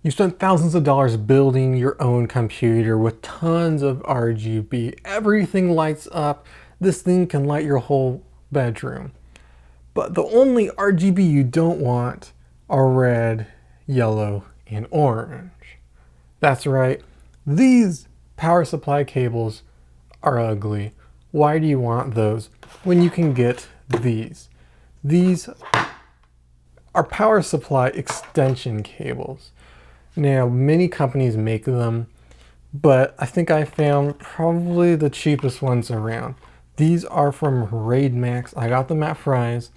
You spent thousands of dollars building your own computer with tons of RGB. Everything lights up. This thing can light your whole bedroom. But the only RGB you don't want are red, yellow, and orange. That's right, these power supply cables are ugly. Why do you want those when you can get these? These are power supply extension cables. Now, many companies make them, but I think I found probably the cheapest ones around. These are from Raidmax. I got them at Fry's,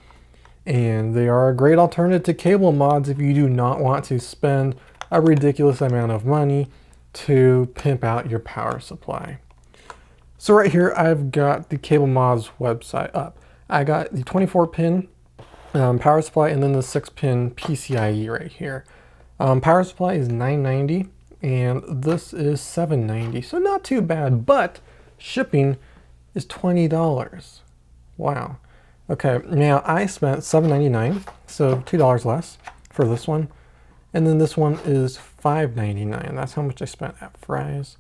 and they are a great alternative to cable mods if you do not want to spend a ridiculous amount of money to pimp out your power supply. So right here, I've got the Cable Mods website up. I got the 24-pin power supply and then the 6-pin PCIe right here. Power supply is $9.90 and this is $7.90, so not too bad, but shipping is $20. Wow. Okay, now I spent $7.99, so $2 less for this one. And then this one is $5.99. That's how much I spent at Fry's.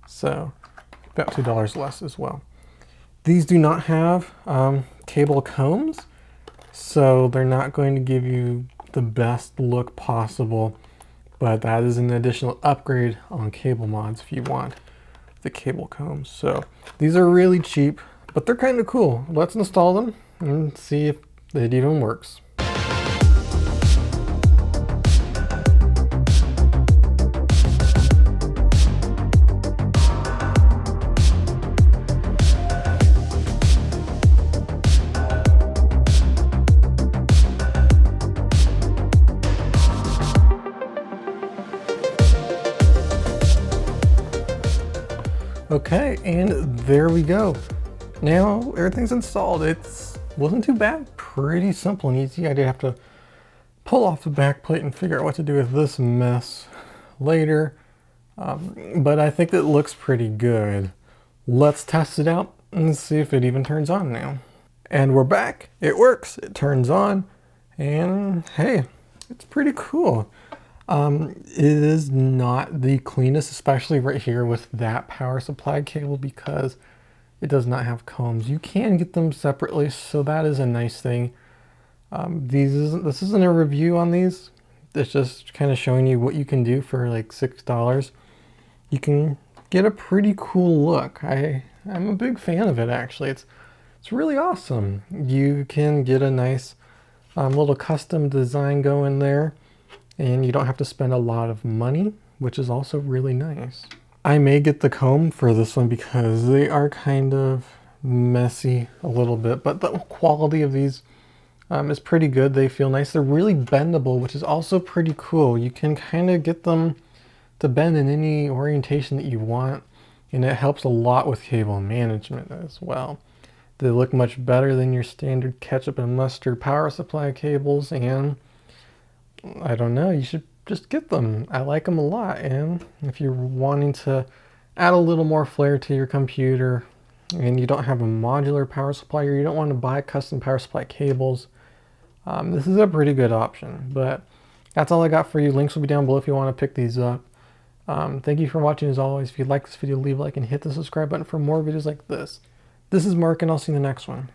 So about $2 less as well. These do not have cable combs, so they're not going to give you the best look possible, but that is an additional upgrade on cable mods if you want the cable combs. So these are really cheap, but they're kind of cool. Let's install them and see if it even works. Okay, and there we go. Now everything's installed. Wasn't too bad, pretty simple and easy. I did have to pull off the back plate and figure out what to do with this mess later, but I think it looks pretty good. Let's test it out and see if it even turns on now. And we're back. It works. It turns on, and hey, it's pretty cool. It is not the cleanest, especially right here with that power supply cable, because it does not have combs. You can get them separately, so that is a nice thing. This isn't a review on these. It's just kind of showing you what you can do for like $6. You can get a pretty cool look. I'm a big fan of it, actually. It's really awesome. You can get a nice little custom design going there, and you don't have to spend a lot of money, which is also really nice. I may get the comb for this one because they are kind of messy a little bit, but the quality of these is pretty good. They feel nice. They're really bendable, which is also pretty cool. You can kind of get them to bend in any orientation that you want, and it helps a lot with cable management as well. They look much better than your standard ketchup and mustard power supply cables, and I don't know, you should just get them. I like them a lot, and if you're wanting to add a little more flair to your computer and you don't have a modular power supply, or you don't want to buy custom power supply cables, this is a pretty good option. But that's all I got for you. Links will be down below if you want to pick these up. Thank you for watching as always. If you like this video, leave a like and hit the subscribe button for more videos like this. This is Mark, and I'll see you in the next one.